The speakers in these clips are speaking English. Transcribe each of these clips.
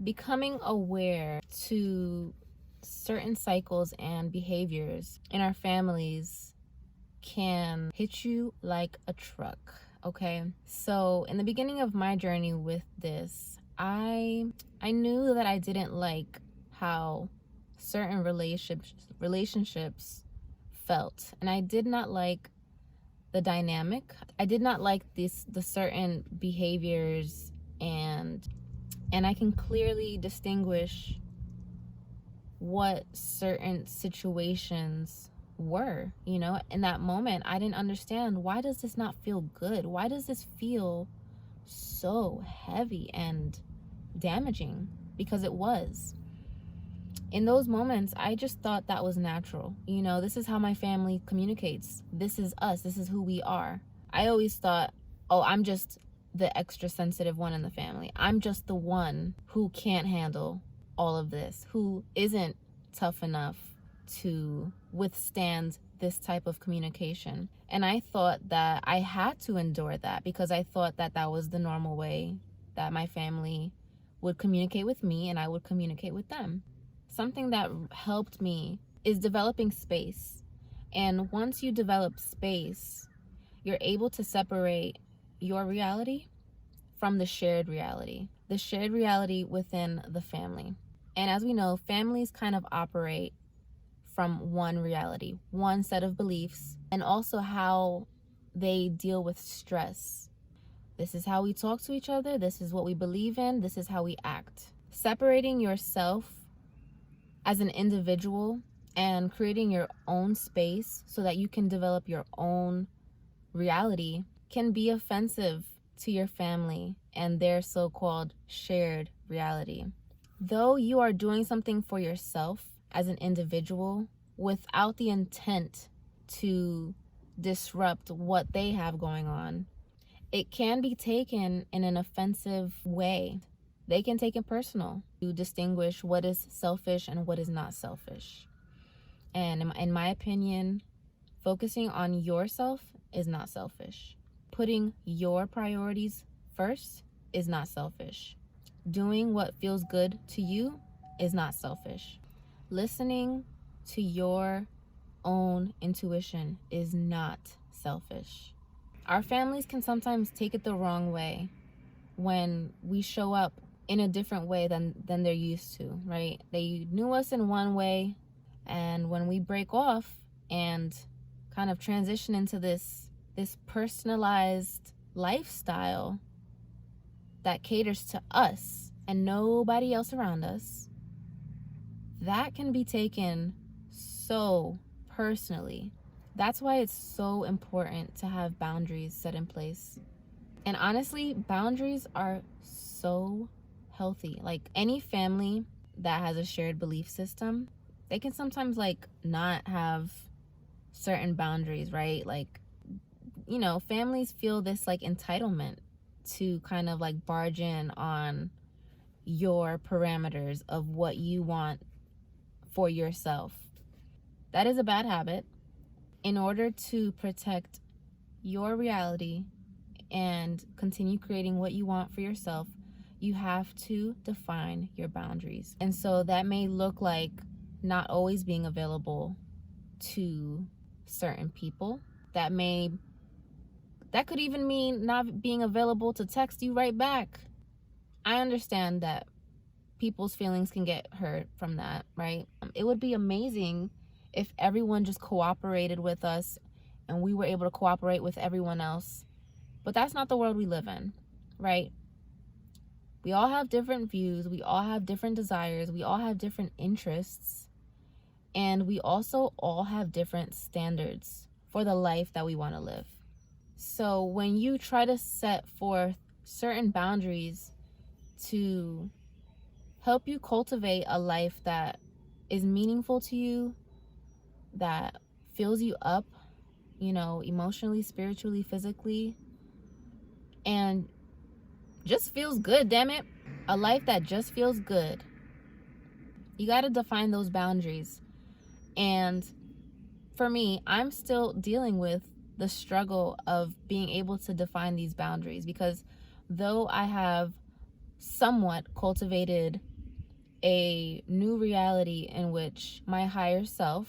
becoming aware to certain cycles and behaviors in our families can hit you like a truck. Okay, so in the beginning of my journey with this, I knew that I didn't like how certain relationships felt, and I did not like the dynamic. I did not like the certain behaviors, and I can clearly distinguish what certain situations were. In that moment I didn't understand, why does this not feel good? Why does this feel so heavy and damaging? Because it was. In those moments, I just thought that was natural. This is how my family communicates. This is us. This is who we are. I always thought, oh, I'm just the extra sensitive one in the family. I'm just the one who can't handle all of this, who isn't tough enough to withstand this type of communication. And I thought that I had to endure that because I thought that that was the normal way that my family would communicate with me and I would communicate with them. Something that helped me is developing space. And once you develop space, you're able to separate your reality from the shared reality within the family. And as we know, families kind of operate from one reality, one set of beliefs, and also how they deal with stress. This is how we talk to each other. This is what we believe in. This is how we act. Separating yourself as an individual and creating your own space so that you can develop your own reality can be offensive to your family and their so-called shared reality. Though you are doing something for yourself as an individual without the intent to disrupt what they have going on, it can be taken in an offensive way. They can take it personal to distinguish what is selfish and what is not selfish. And in my opinion, focusing on yourself is not selfish. Putting your priorities first is not selfish. Doing what feels good to you is not selfish. Listening to your own intuition is not selfish. Our families can sometimes take it the wrong way when we show up in a different way than they're used to, right? They knew us in one way, and when we break off and kind of transition into this personalized lifestyle that caters to us and nobody else around us, that can be taken so personally. That's why it's so important to have boundaries set in place. And honestly, boundaries are so healthy. Like, any family that has a shared belief system, they can sometimes not have certain boundaries, right? Families feel this entitlement to kind of barge in on your parameters of what you want for yourself. That is a bad habit. In order to protect your reality and continue creating what you want for yourself, you have to define your boundaries. And so that may look like not always being available to certain people. That could even mean not being available to text you right back. I understand that people's feelings can get hurt from that, right? It would be amazing if everyone just cooperated with us and we were able to cooperate with everyone else. But that's not the world we live in, right? We all have different views. We all have different desires. We all have different interests. And we also all have different standards for the life that we want to live. So when you try to set forth certain boundaries to help you cultivate a life that is meaningful to you, that fills you up, emotionally, spiritually, physically, and just feels good, damn it. A life that just feels good. You got to define those boundaries. And for me, I'm still dealing with the struggle of being able to define these boundaries, because though I have somewhat cultivated a new reality in which my higher self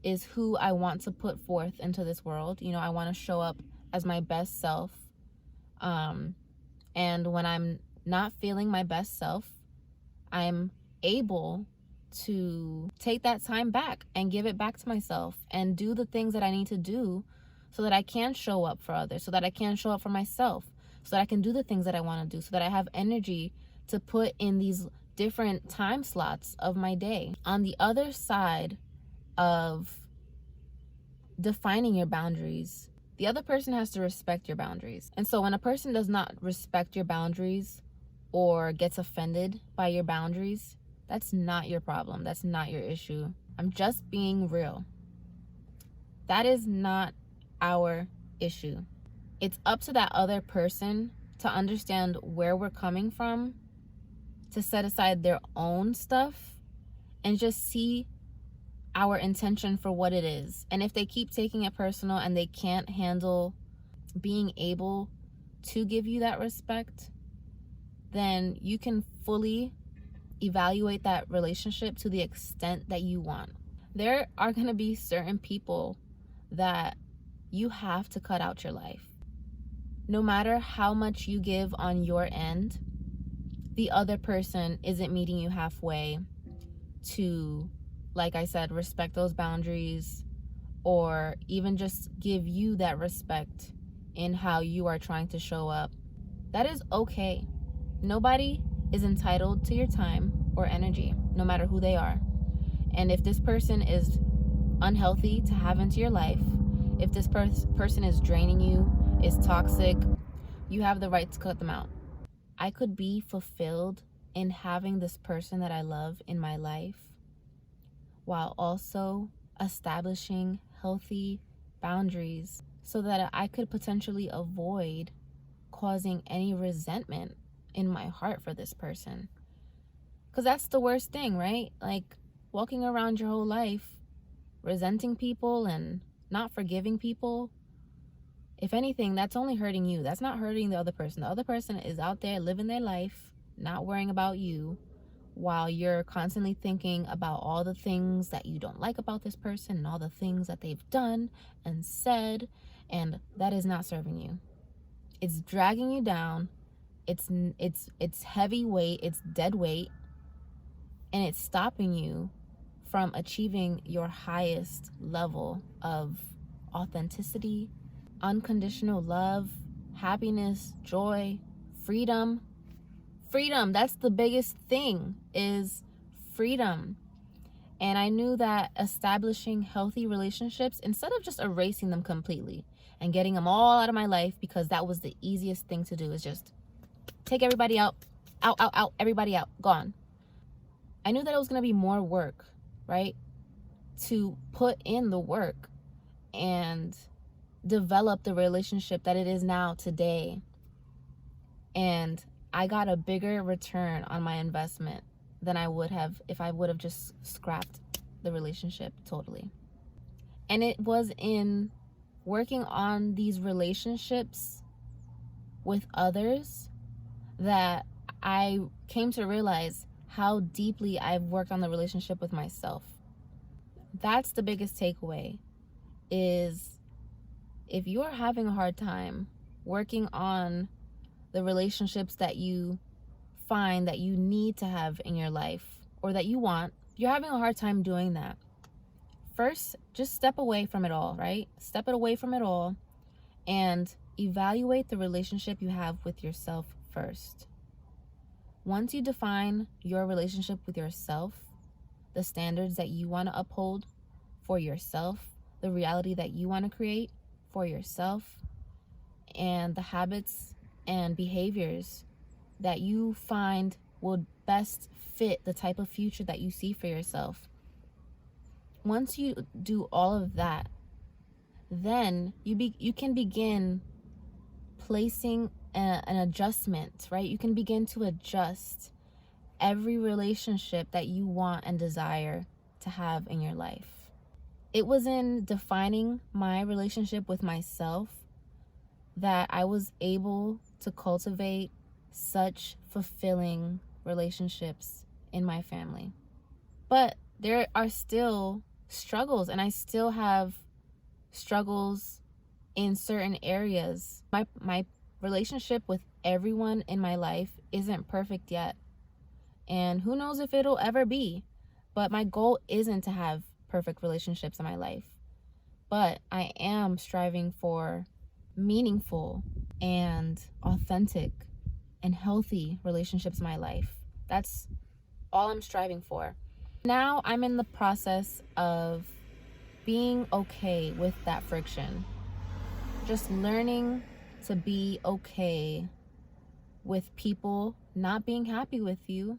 is who I want to put forth into this world. You know, I want to show up as my best self. And when I'm not feeling my best self, I'm able to take that time back and give it back to myself and do the things that I need to do so that I can show up for others, so that I can show up for myself, so that I can do the things that I want to do, so that I have energy to put in these different time slots of my day. On the other side of defining your boundaries, the other person has to respect your boundaries. And so when a person does not respect your boundaries or gets offended by your boundaries, that's not your problem. That's not your issue. I'm just being real. That is not our issue. It's up to that other person to understand where we're coming from, to set aside their own stuff and just see our intention for what it is. And if they keep taking it personal and they can't handle being able to give you that respect, then you can fully evaluate that relationship to the extent that you want. There are going to be certain people that you have to cut out your life. No matter how much you give on your end, the other person isn't meeting you halfway to, like I said, respect those boundaries or even just give you that respect in how you are trying to show up. That is okay. Nobody is entitled to your time or energy, no matter who they are. And if this person is unhealthy to have into your life, if this person is draining you, is toxic, you have the right to cut them out. I could be fulfilled in having this person that I love in my life while also establishing healthy boundaries so that I could potentially avoid causing any resentment in my heart for this person. Because that's the worst thing, right? Like walking around your whole life resenting people and not forgiving people. If anything, that's only hurting you. That's not hurting the other person. The other person is out there living their life, not worrying about you, while you're constantly thinking about all the things that you don't like about this person and all the things that they've done and said, and that is not serving you. It's dragging you down. It's heavy weight, it's dead weight, and it's stopping you from achieving your highest level of authenticity, unconditional love, happiness, joy, freedom. Freedom, that's the biggest thing, is freedom. And I knew that establishing healthy relationships, instead of just erasing them completely and getting them all out of my life, because that was the easiest thing to do, is just take everybody out, everybody out, gone. I knew that it was going to be more work, right? To put in the work and develop the relationship that it is now today. And I got a bigger return on my investment than I would have if I would have just scrapped the relationship totally. And it was in working on these relationships with others that I came to realize how deeply I've worked on the relationship with myself. That's the biggest takeaway, is if you're having a hard time working on the relationships that you find that you need to have in your life or that you want, you're having a hard time doing that. First, just step away from it all, right? Step it away from it all and evaluate the relationship you have with yourself first. Once you define your relationship with yourself, the standards that you want to uphold for yourself, the reality that you want to create for yourself, and the habits and behaviors that you find will best fit the type of future that you see for yourself. Once you do all of that, then you can begin placing an adjustment, right? You can begin to adjust every relationship that you want and desire to have in your life. It was in defining my relationship with myself that I was able to cultivate such fulfilling relationships in my family. But there are still struggles, and I still have struggles in certain areas. My relationship with everyone in my life isn't perfect yet. And who knows if it'll ever be. But my goal isn't to have perfect relationships in my life. But I am striving for meaningful and authentic and healthy relationships in my life. That's all I'm striving for. Now I'm in the process of being okay with that friction. Just learning to be okay with people not being happy with you,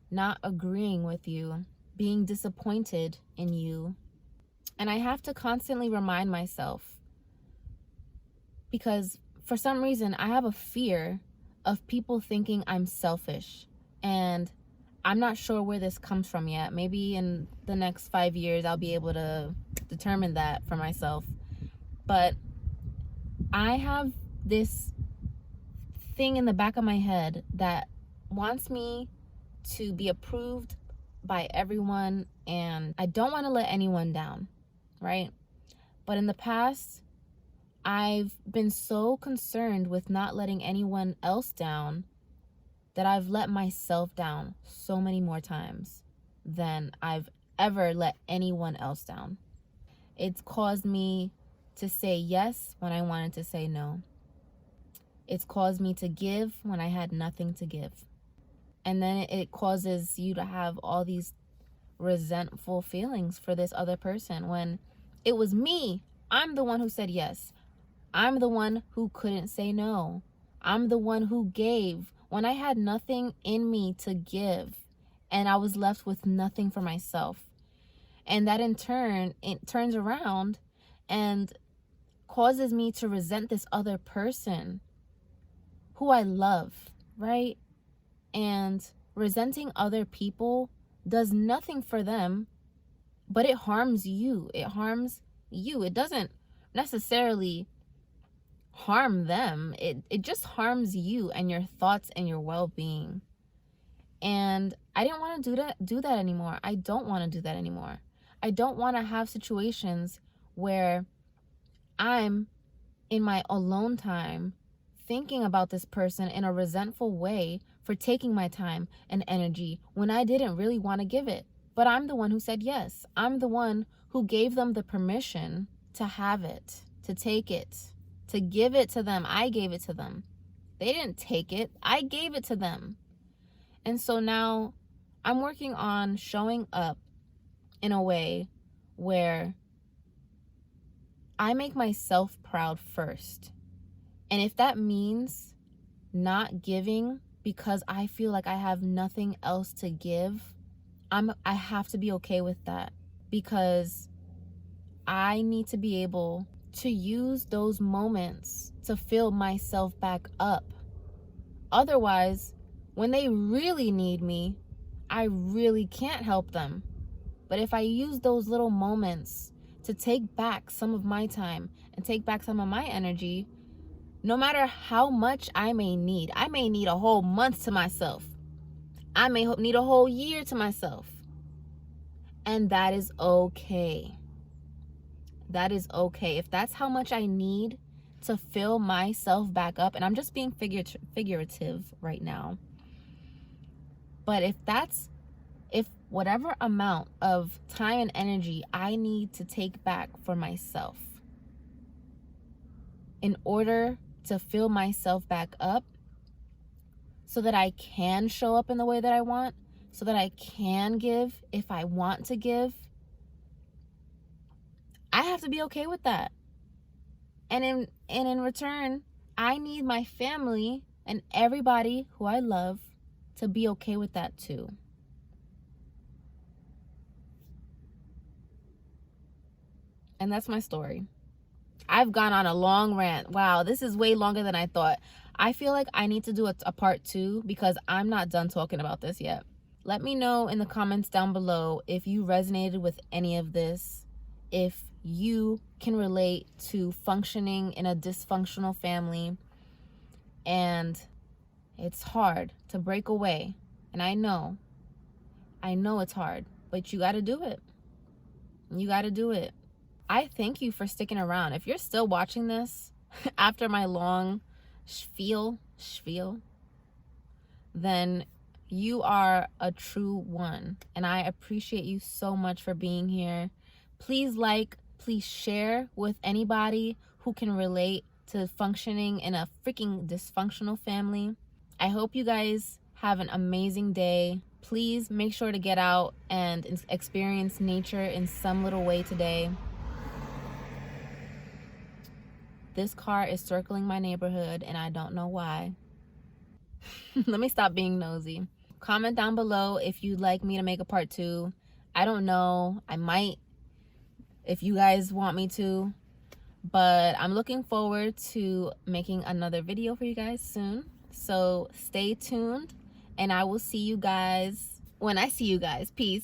not agreeing with you, being disappointed in you. And I have to constantly remind myself, because for some reason I have a fear of people thinking I'm selfish. And I'm not sure where this comes from yet. Maybe in the next 5 years I'll be able to determine that for myself. But I have this thing in the back of my head that wants me to be approved by everyone, and I don't want to let anyone down, right? But in the past, I've been so concerned with not letting anyone else down that I've let myself down so many more times than I've ever let anyone else down. It's caused me to say yes when I wanted to say no. It's caused me to give when I had nothing to give. And then it causes you to have all these resentful feelings for this other person when it was me. I'm the one who said yes. I'm the one who couldn't say no. I'm the one who gave when I had nothing in me to give, and I was left with nothing for myself. And that in turn, it turns around and causes me to resent this other person who I love, right? And resenting other people does nothing for them, but it harms you. It harms you. It doesn't necessarily harm them. It just harms you and your thoughts and your well-being. And I didn't want to do that anymore. I don't want to do that anymore. I don't want to have situations where I'm in my alone time thinking about this person in a resentful way for taking my time and energy when I didn't really want to give it. But I'm the one who said yes. I'm the one who gave them the permission to have it, to take it, to give it to them. I gave it to them. They didn't take it. I gave it to them. And so now I'm working on showing up in a way where I make myself proud first. And if that means not giving because I feel like I have nothing else to give, I have to be okay with that, because I need to be able to use those moments to fill myself back up. Otherwise, when they really need me, I really can't help them. But if I use those little moments to take back some of my time and take back some of my energy, no matter how much I may need a whole month to myself. I may need a whole year to myself. And that is okay. That is okay. If that's how much I need to fill myself back up, and I'm just being figurative right now. But if whatever amount of time and energy I need to take back for myself in order to fill myself back up so that I can show up in the way that I want, so that I can give if I want to give, I have to be okay with that. And in return, I need my family and everybody who I love to be okay with that too. And that's my story. I've gone on a long rant. Wow, this is way longer than I thought. I feel like I need to do a part 2 because I'm not done talking about this yet. Let me know in the comments down below if you resonated with any of this, if you can relate to functioning in a dysfunctional family. And It's hard to break away. And I know it's hard, but you got to do it. You got to do it. I thank you for sticking around. If you're still watching this after my long spiel, then you are a true one. And I appreciate you so much for being here. Please please share with anybody who can relate to functioning in a freaking dysfunctional family. I hope you guys have an amazing day. Please make sure to get out and experience nature in some little way today. This car is circling my neighborhood and I don't know why. Let me stop being nosy. Comment down below if you'd like me to make a part 2. I don't know. I might if you guys want me to. But I'm looking forward to making another video for you guys soon. So stay tuned and I will see you guys when I see you guys. Peace.